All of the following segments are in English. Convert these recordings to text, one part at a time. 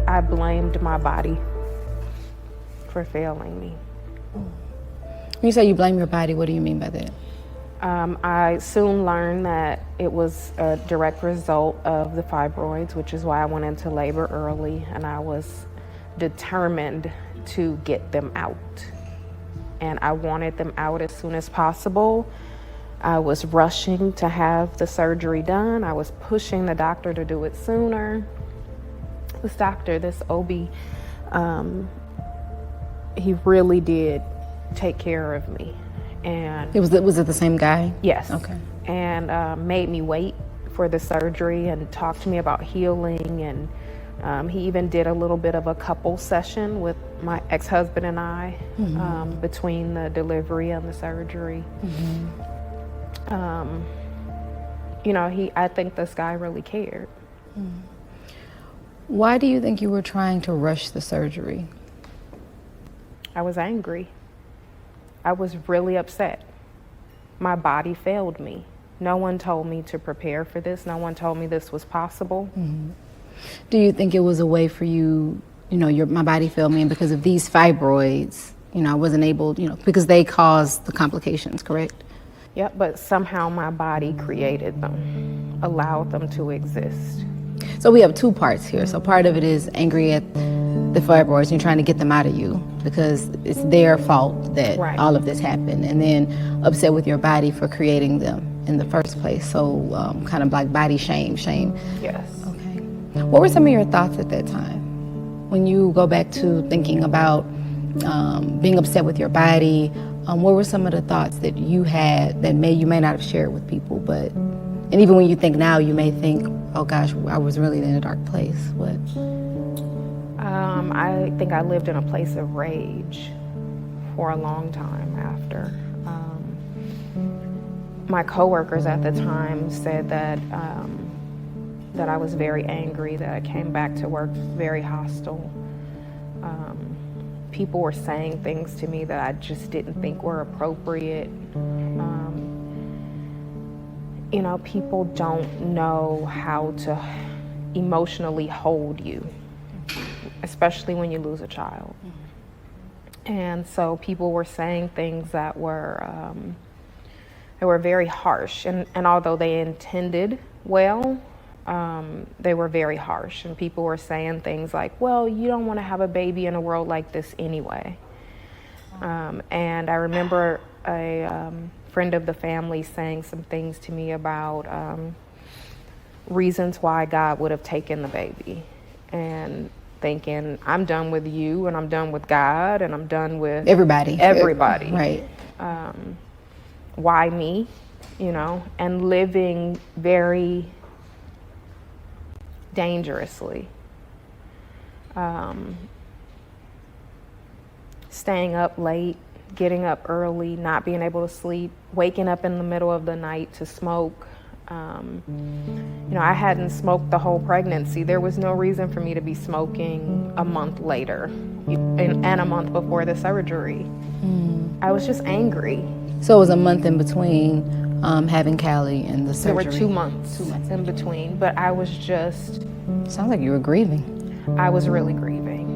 I blamed my body for failing me. When you say you blame your body, what do you mean by that? I soon learned that it was a direct result of the fibroids, which is why I went into labor early, and I was determined to get them out. And I wanted them out as soon as possible. I was rushing to have the surgery done. I was pushing the doctor to do it sooner. This doctor, this OB, he really did take care of me. And was it the same guy? Yes. Okay. And made me wait for the surgery and talked to me about healing. And he even did a little bit of a couple session with my ex-husband and I between the delivery and the surgery. I think this guy really cared. Why do you think you were trying to rush the surgery? I was angry. I was really upset. My body failed me. No one told me to prepare for this. No one told me this was possible. Do you think it was a way for you, my body failed me, and because of these fibroids, I wasn't able, because they caused the complications, correct? Yep, but somehow my body created them, allowed them to exist. So we have two parts here. So part of it is angry at the fibroids and you're trying to get them out of you because it's their fault that all of this happened, and then upset with your body for creating them in the first place. So kind of like body shame. Yes. Okay. What were some of your thoughts at that time? When you go back to thinking about being upset with your body, what were some of the thoughts that you had that you may not have shared with people, and even when you think now, you may think, oh gosh, I was really in a dark place. What? I think I lived in a place of rage for a long time after. My coworkers at the time said that I was very angry, that I came back to work very hostile. People were saying things to me that I just didn't think were appropriate. People don't know how to emotionally hold you, especially when you lose a child. And so people were saying things that were very harsh, and although they intended well, they were very harsh. And people were saying things like, well, you don't want to have a baby in a world like this anyway. And I remember a friend of the family saying some things to me about reasons why God would have taken the baby, and thinking, I'm done with you, and I'm done with God, and I'm done with everybody. Right. Why me? And living very dangerously. Staying up late, getting up early, not being able to sleep, waking up in the middle of the night to smoke. I hadn't smoked the whole pregnancy. There was no reason for me to be smoking a month later and a month before the surgery. I was just angry. So it was a month in between having Callie and the surgery? There were 2 months in between, but I was just... Sounds like you were grieving. I was really grieving.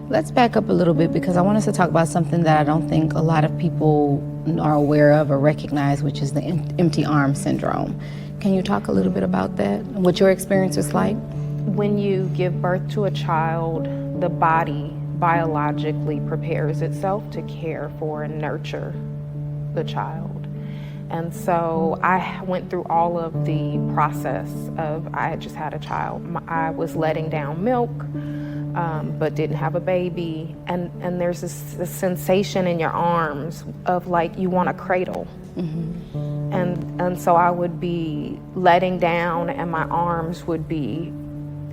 Let's back up a little bit, because I want us to talk about something that I don't think a lot of people are aware of or recognize, which is the empty arm syndrome. Can you talk a little bit about that and what your experience was like? When you give birth to a child, the body biologically prepares itself to care for and nurture the child. And so I went through all of the process of, I had just had a child. I was letting down milk, but didn't have a baby. And there's this sensation in your arms of like you want a cradle. And so I would be letting down and my arms would be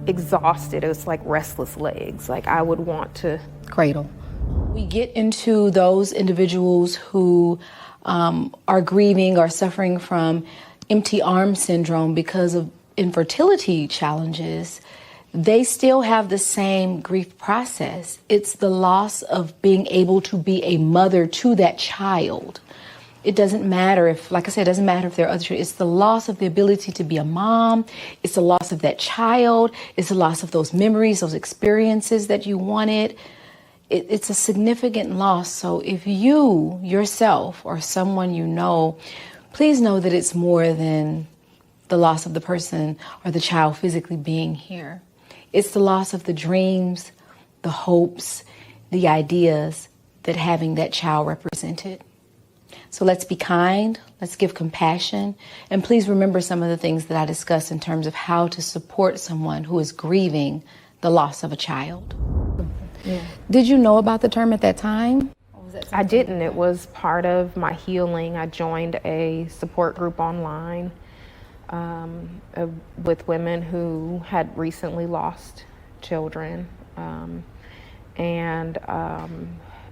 exhausted. It was like restless legs. Like I would want to cradle. We get into those individuals who are grieving or suffering from empty arm syndrome because of infertility challenges. They still have the same grief process. It's the loss of being able to be a mother to that child. It doesn't matter if, like I said, it doesn't matter if there are other children. It's the loss of the ability to be a mom. It's the loss of that child. It's the loss of those memories, those experiences that you wanted. It's a significant loss. So if you yourself or someone you know, please know that it's more than the loss of the person or the child physically being here. It's the loss of the dreams, the hopes, the ideas that having that child represented. So let's be kind, let's give compassion, and please remember some of the things that I discussed in terms of how to support someone who is grieving the loss of a child. Yeah. Did you know about the term at that time? I didn't. It was part of my healing. I joined a support group online with women who had recently lost children, and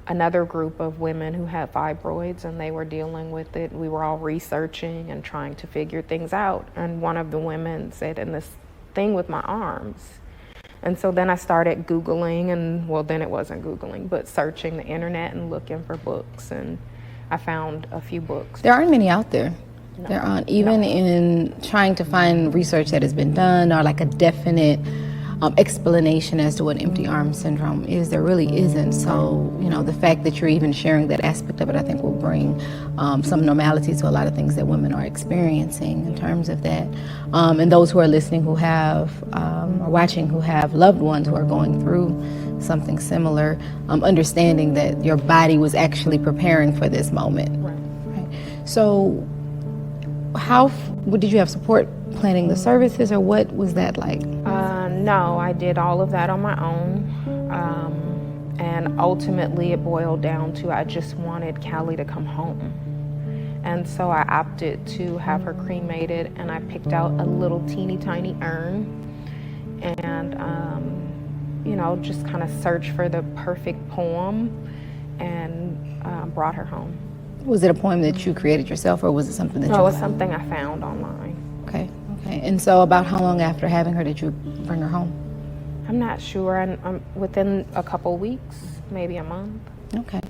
another group of women who had fibroids, and they were dealing with it. We were all researching and trying to figure things out. And one of the women said, "And this thing with my arms." And so then I started Googling, and well, then it wasn't Googling, but searching the internet and looking for books. And I found a few books. There aren't many out there. No. There aren't, even in trying to find research that has been done or like a definite explanation as to what empty arm syndrome is. There really isn't. So, you know, the fact that you're even sharing that aspect of it, I think will bring some normality to a lot of things that women are experiencing in terms of that. And those who are listening who have, or watching who have loved ones who are going through something similar, understanding that your body was actually preparing for this moment. Right. So did you have support planning the services, or what was that like? No, I did all of that on my own. And ultimately it boiled down to I just wanted Callie to come home. And so I opted to have her cremated, and I picked out a little teeny tiny urn and, you know, just kind of searched for the perfect poem and brought her home. Was it a poem that you created yourself, or was it something that No, it was something I found online. Okay. And so about how long after having her did you bring her home? I'm not sure. I'm within a couple weeks, maybe a month. Okay.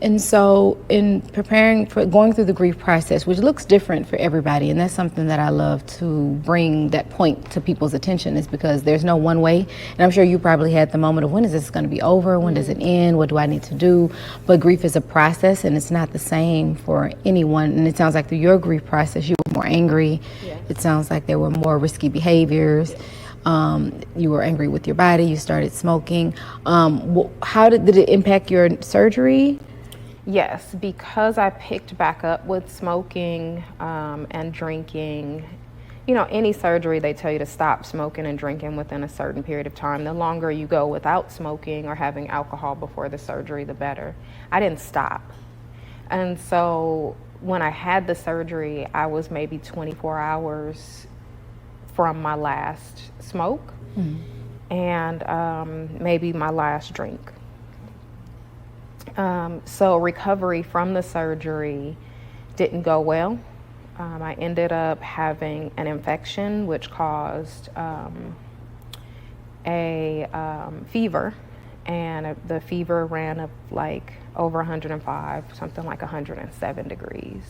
And so in preparing for going through the grief process, which looks different for everybody, and that's something that I love to bring that point to people's attention, is because there's no one way. And I'm sure you probably had the moment of, when is this going to be over? When does it end? What do I need to do? But grief is a process, and it's not the same for anyone. And it sounds like through your grief process, you were more angry. Yes. It sounds like there were more risky behaviors. Yes. You were angry with your body. You started smoking. How did it impact your surgery? Yes, because I picked back up with smoking and drinking. You know, any surgery, they tell you to stop smoking and drinking within a certain period of time. The longer you go without smoking or having alcohol before the surgery, the better. I didn't stop. And so when I had the surgery, I was maybe 24 hours from my last smoke and maybe my last drink. So recovery from the surgery didn't go well. I ended up having an infection which caused a fever, and the fever ran up like over 105, something like 107 degrees.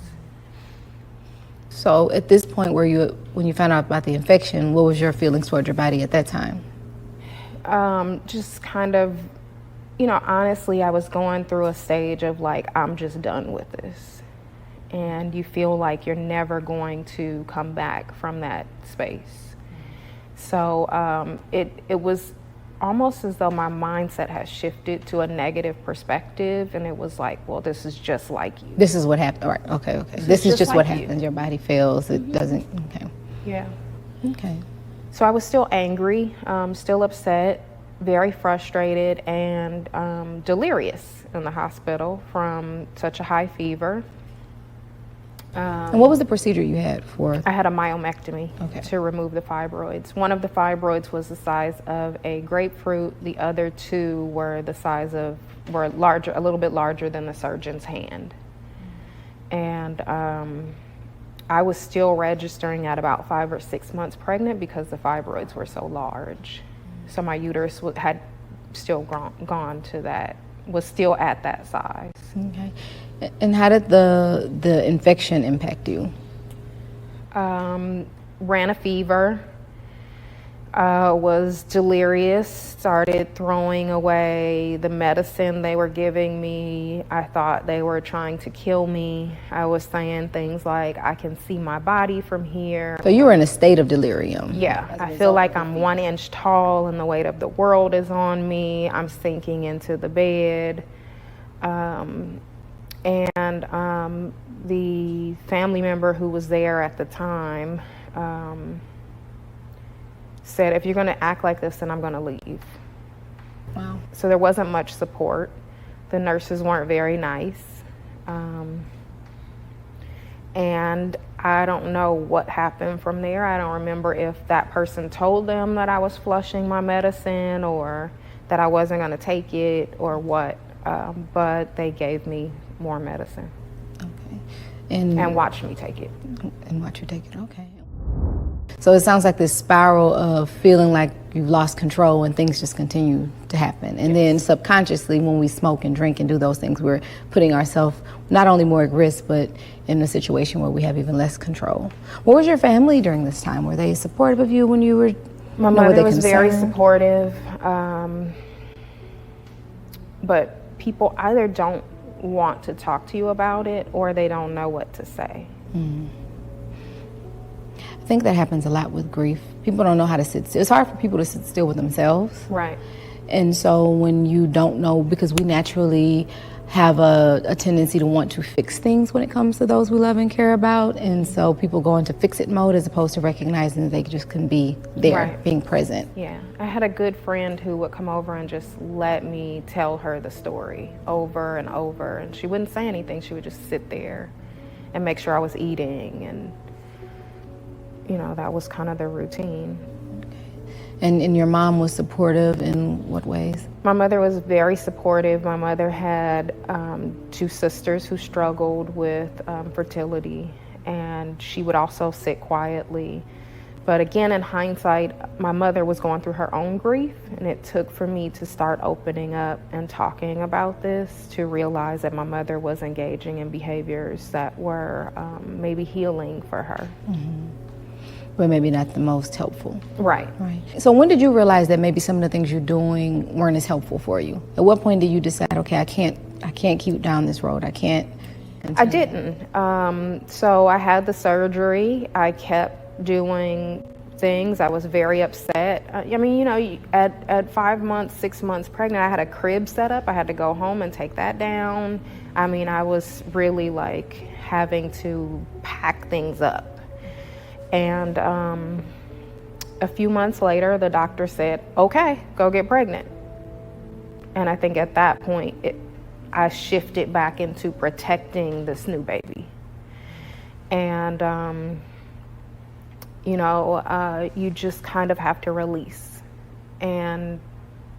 So at this point, when you found out about the infection, what was your feelings towards your body at that time? Just kind of, you know, honestly, I was going through a stage of like, I'm just done with this. And you feel like you're never going to come back from that space. So it was almost as though my mindset has shifted to a negative perspective, and it was like, well, this is just like you. This is what happened. All right. Okay. This is just like what you. happens. Your body fails. It doesn't. Okay. Yeah. Okay. So I was still angry, still upset, very frustrated, and delirious in the hospital from such a high fever. And what was the procedure you had for? I had a myomectomy Okay. to remove the fibroids. One of the fibroids was the size of a grapefruit. The other two were larger, a little bit larger than the surgeon's hand. And I was still registering at about 5 or 6 months pregnant because the fibroids were so large. So my uterus had still gone to that, was still at that size. Okay. And how did the infection impact you? Ran a fever, was delirious, started throwing away the medicine they were giving me. I thought they were trying to kill me. I was saying things like, I can see my body from here. So you were in a state of delirium. Yeah, I feel like I'm 1 inch tall and the weight of the world is on me. I'm sinking into the bed. The family member who was there at the time said, if you're going to act like this, then I'm going to leave. Wow. So there wasn't much support. The nurses weren't very nice. And I don't know what happened from there. I don't remember if that person told them that I was flushing my medicine or that I wasn't going to take it or what. But they gave me more medicine. Okay. And watched me take it. And watch you take it, okay. So it sounds like this spiral of feeling like you've lost control and things just continue to happen. And then subconsciously, when we smoke and drink and do those things, we're putting ourselves not only more at risk, but in a situation where we have even less control. What was your family during this time? Were they supportive of you when you were? My mother was very supportive, but people either don't want to talk to you about it or they don't know what to say. I think that happens a lot with grief. People don't know how to sit still. It's hard for people to sit still with themselves. Right. And so when you don't know, because we naturally have a tendency to want to fix things when it comes to those we love and care about. And so people go into fix-it mode as opposed to recognizing that they just can be there, right, being present. Yeah. I had a good friend who would come over and just let me tell her the story over and over. And she wouldn't say anything. She would just sit there and make sure I was eating. And, you know, that was kind of the routine. And your mom was supportive in what ways? My mother was very supportive. My mother had 2 sisters who struggled with fertility, and she would also sit quietly. But again, in hindsight, my mother was going through her own grief, and it took for me to start opening up and talking about this to realize that my mother was engaging in behaviors that were maybe healing for her. Mm-hmm. But maybe not the most helpful. Right. Right. So when did you realize that maybe some of the things you're doing weren't as helpful for you? At what point did you decide, okay, I can't keep down this road. I can't continue? I didn't. So I had the surgery. I kept doing things. I was very upset. I mean, you know, at 5 months, 6 months pregnant, I had a crib set up. I had to go home and take that down. I mean, I was really like having to pack things up. And a few months later, the doctor said, okay, go get pregnant. And I think at that point, I shifted back into protecting this new baby. And, you know, you just kind of have to release. And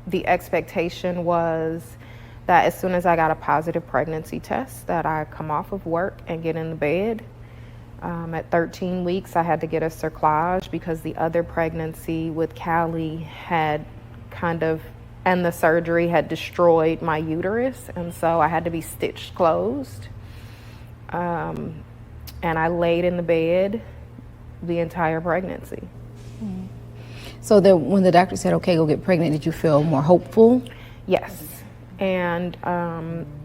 the expectation was that as soon as I got a positive pregnancy test, that I come off of work and get in the bed. At 13 weeks, I had to get a cerclage because the other pregnancy with Callie had and the surgery had destroyed my uterus. And so I had to be stitched closed. And I laid in the bed the entire pregnancy. Mm-hmm. So when the doctor said, okay, go get pregnant, did you feel more hopeful? Yes. And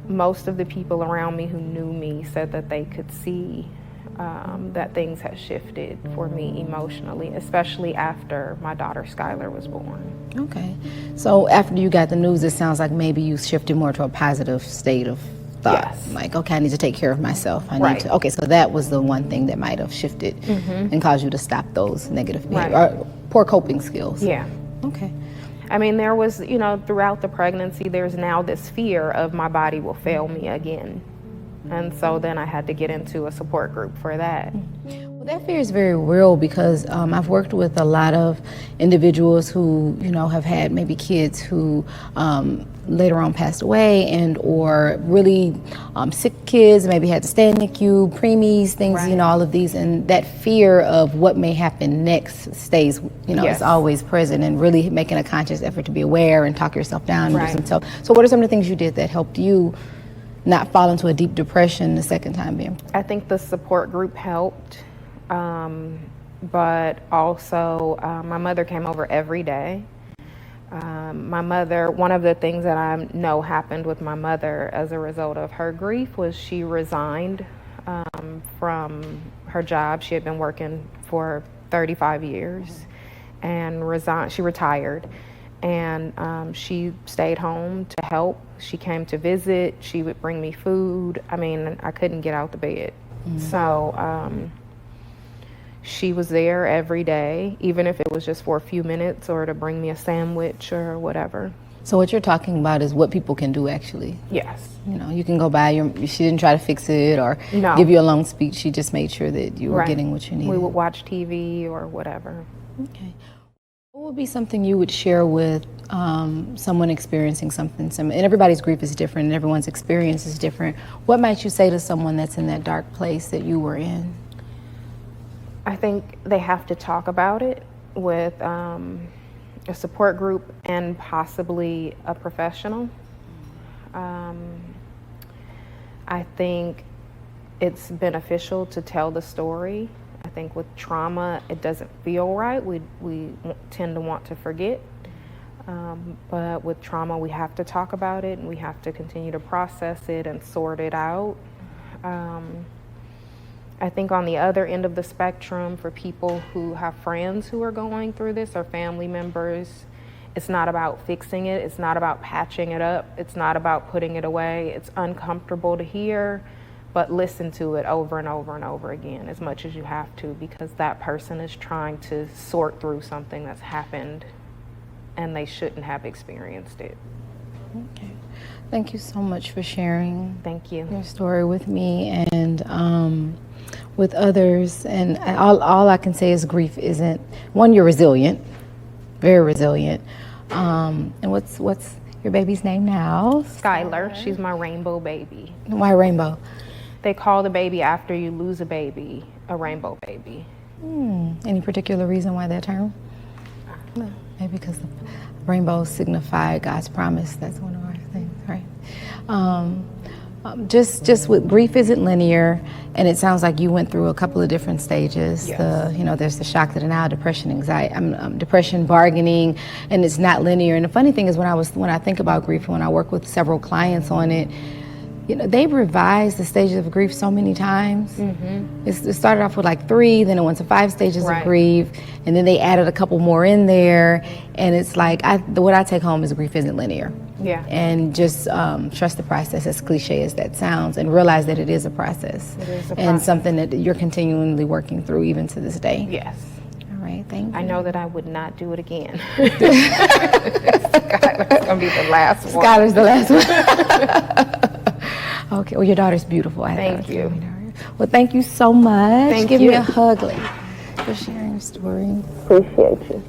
most of the people around me who knew me said that they could see that things had shifted for me emotionally, especially after my daughter Skylar was born. Okay. So after you got the news, it sounds like maybe you shifted more to a positive state of thought. Yes. Like, okay, I need to take care of myself. I Right. need to. Okay, so that was the one thing that might have shifted and caused you to stop those negative behavior, Right. or poor coping skills. Yeah. Okay. I mean, there was, you know, throughout the pregnancy, there's now this fear of my body will fail me again. And so then I had to get into a support group for that. Well, that fear is very real because I've worked with a lot of individuals who, you know, have had maybe kids who later on passed away and or really sick kids, maybe had to stay in NICU, preemies, things, Right. you know, all of these. And that fear of what may happen next stays, you know, Yes. is always present, and really making a conscious effort to be aware and talk yourself down and Right. do some self. So what are some of the things you did that helped you not fall into a deep depression the second time being? I think the support group helped, but also my mother came over every day. My mother, one of the things that I know happened with my mother as a result of her grief was she resigned from her job. She had been working for 35 years and resigned. She retired, and she stayed home to help. She came to visit. She would bring me food. I mean, I couldn't get out the bed. So she was there every day, even if it was just for a few minutes or to bring me a sandwich or whatever. So what you're talking about is what people can do actually. Yes. You know, you can go by, she didn't try to fix it or No. give you a long speech. She just made sure that you were Right. getting what you needed. We would watch TV or whatever. Okay. What would be something you would share with someone experiencing something similar? And everybody's grief is different and everyone's experience is different. What might you say to someone that's in that dark place that you were in? I think they have to talk about it with a support group and possibly a professional. I think it's beneficial to tell the story. I think with trauma, it doesn't feel right. We tend to want to forget. But with trauma, we have to talk about it and we have to continue to process it and sort it out. I think on the other end of the spectrum, for people who have friends who are going through this or family members, it's not about fixing it. It's not about patching it up. It's not about putting it away. It's uncomfortable to hear, but listen to it over and over and over again as much as you have to, because that person is trying to sort through something that's happened and they shouldn't have experienced it. Okay. Thank you so much for sharing Thank you. your story with me and with others. And all I can say is grief isn't, one, you're resilient, very resilient. And what's your baby's name now? Skylar, she's my rainbow baby. Why rainbow? They call the baby after you lose a baby a rainbow baby. Any particular reason why that term? No. Maybe because the rainbows signify God's promise. That's one of our things, right? Just with grief isn't linear, and it sounds like you went through a couple of different stages. Yes. There's the shock to denial, depression, anxiety, depression, bargaining, and it's not linear. And the funny thing is, when I think about grief, when I work with several clients on it, they've revised the stages of grief so many times. Mm-hmm. It started off with like 3, then it went to 5 stages Right. of grief, and then they added a couple more in there. And it's like, what I take home is grief isn't linear. Yeah. And just trust the process, as cliche as that sounds, and realize that it is a process. It is a And process. something that you're continually working through even to this day. Yes. All right, thank you. I know that I would not do it again. Skylar's gonna be the last one. Skylar's the last one. Okay, well, your daughter's beautiful. Thank you. Well, thank you so much. Thank Give you. me a hug, lady, for sharing your story. Appreciate you.